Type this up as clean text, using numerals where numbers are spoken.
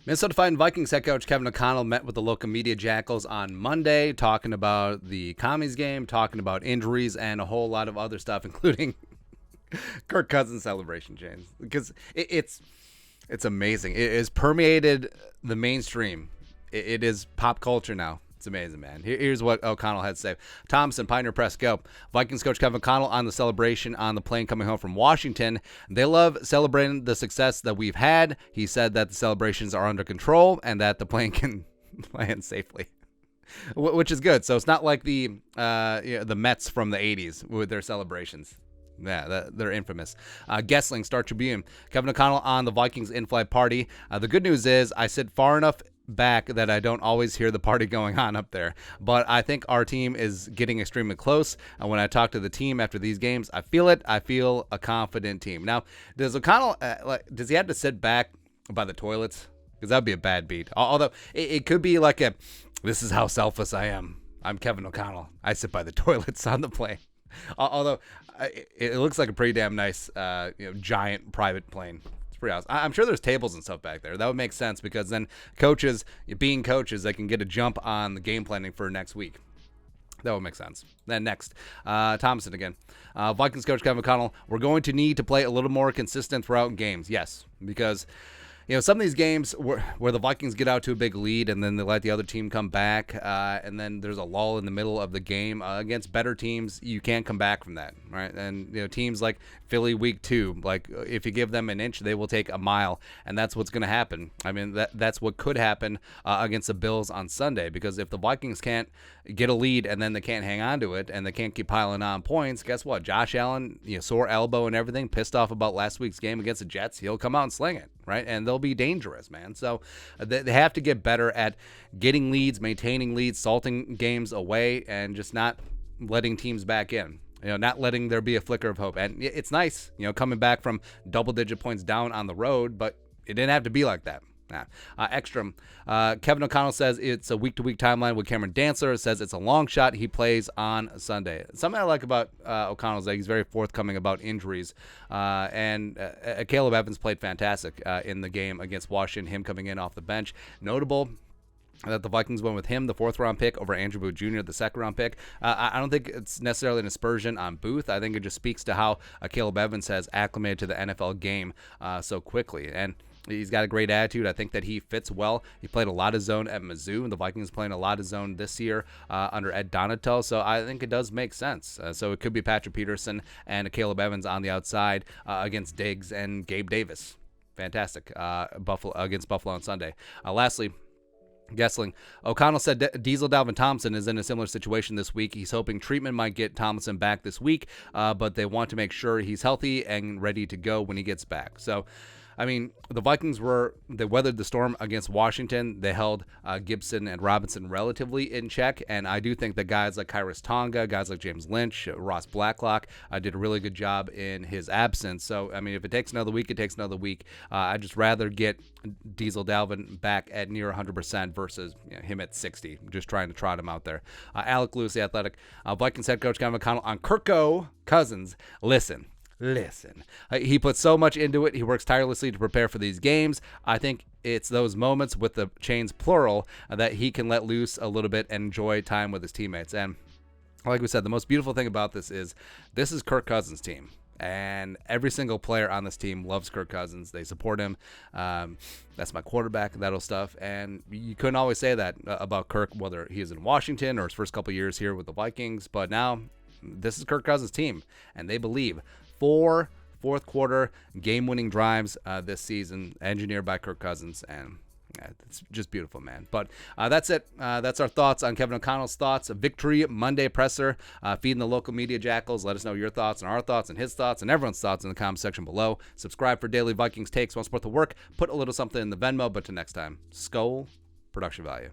Minnesota Vikings head coach Kevin O'Connell met with the local media jackals on Monday, talking about the Commies game, talking about injuries, and a whole lot of other stuff, including Kirk Cousins celebration, James. Because it's amazing. It has permeated the mainstream. It is pop culture now. It's amazing, man. Here's what O'Connell had to say. Thompson, Pioneer Press, go. Vikings coach Kevin O'Connell on the celebration on the plane coming home from Washington. They love celebrating the success that we've had. He said that the celebrations are under control and that the plane can land safely, which is good. So it's not like the Mets from the 80s with their celebrations. Yeah, they're infamous. Gessling, Star Tribune. Kevin O'Connell on the Vikings in-flight party. The good news is I sit far enough back that I don't always hear the party going on up there, but I think our team is getting extremely close. When I talk to the team after these games, I feel it. I feel a confident team. Now, does O'Connell does he have to sit back by the toilets? Because that would be a bad beat. Although it could be like this is how selfless I am. I'm Kevin O'Connell. I sit by the toilets on the plane. Although it looks like a pretty damn nice giant private plane. Pretty awesome. I'm sure there's tables and stuff back there. That would make sense because then coaches, being coaches, they can get a jump on the game planning for next week. That would make sense. Then next, Thompson again. Vikings coach Kevin O'Connell, we're going to need to play a little more consistent throughout games. Yes, because some of these games where the Vikings get out to a big lead and then they let the other team come back, and then there's a lull in the middle of the game against better teams, you can't come back from that, right? And teams like Philly week 2, like if you give them an inch, they will take a mile, and that's what's going to happen. I mean, that's what could happen against the Bills on Sunday, because if the Vikings can't get a lead and then they can't hang on to it and they can't keep piling on points, guess what? Josh Allen, sore elbow and everything, pissed off about last week's game against the Jets, he'll come out and sling it, right? And they'll be dangerous, man. So they have to get better at getting leads, maintaining leads, salting games away, and just not letting teams back in. Not letting there be a flicker of hope. And it's nice, coming back from double-digit points down on the road, but it didn't have to be like that. Ekstrom. Kevin O'Connell says it's a week-to-week timeline with Cameron Dantzler. Says it's a long shot. He plays on Sunday. Something I like about O'Connell is that he's very forthcoming about injuries. And Caleb Evans played fantastic in the game against Washington, him coming in off the bench. Notable that the Vikings went with him, the 4th-round pick, over Andrew Booth Jr., the 2nd-round pick. I don't think it's necessarily an aspersion on Booth. I think it just speaks to how Caleb Evans has acclimated to the NFL game so quickly. And he's got a great attitude. I think that he fits well. He played a lot of zone at Mizzou, and the Vikings playing a lot of zone this year under Ed Donatel. So I think it does make sense. So it could be Patrick Peterson and Caleb Evans on the outside against Diggs and Gabe Davis. Fantastic. Against Buffalo on Sunday. Lastly, Gessling. O'Connell said Diesel Dalvin Thompson is in a similar situation this week. He's hoping treatment might get Thompson back this week, but they want to make sure he's healthy and ready to go when he gets back. So, I mean, the Vikings they weathered the storm against Washington. They held Gibson and Robinson relatively in check, and I do think that guys like Kyrus Tonga, guys like James Lynch, Ross Blacklock did a really good job in his absence. So, I mean, if it takes another week, it takes another week. I'd just rather get Diesel Dalvin back at near 100% versus him at 60, just trying to trot him out there. Alec Lewis, The Athletic. Vikings head coach Kevin O'Connell on Kirko Cousins. Listen. He puts so much into it. He works tirelessly to prepare for these games. I think it's those moments with the chains plural that he can let loose a little bit and enjoy time with his teammates. And like we said, the most beautiful thing about this is Kirk Cousins' team. And every single player on this team loves Kirk Cousins. They support him. That's my quarterback, that old stuff. And you couldn't always say that about Kirk, whether he was in Washington or his first couple years here with the Vikings. But now this is Kirk Cousins' team, and they believe 4 fourth-quarter game-winning drives this season, engineered by Kirk Cousins, and it's just beautiful, man. But that's it. That's our thoughts on Kevin O'Connell's thoughts. Viktory Monday presser, feeding the local media jackals. Let us know your thoughts and our thoughts and his thoughts and everyone's thoughts in the comment section below. Subscribe for daily Vikings takes. Want to support the work? Put a little something in the Venmo. But till next time, Skol, production value.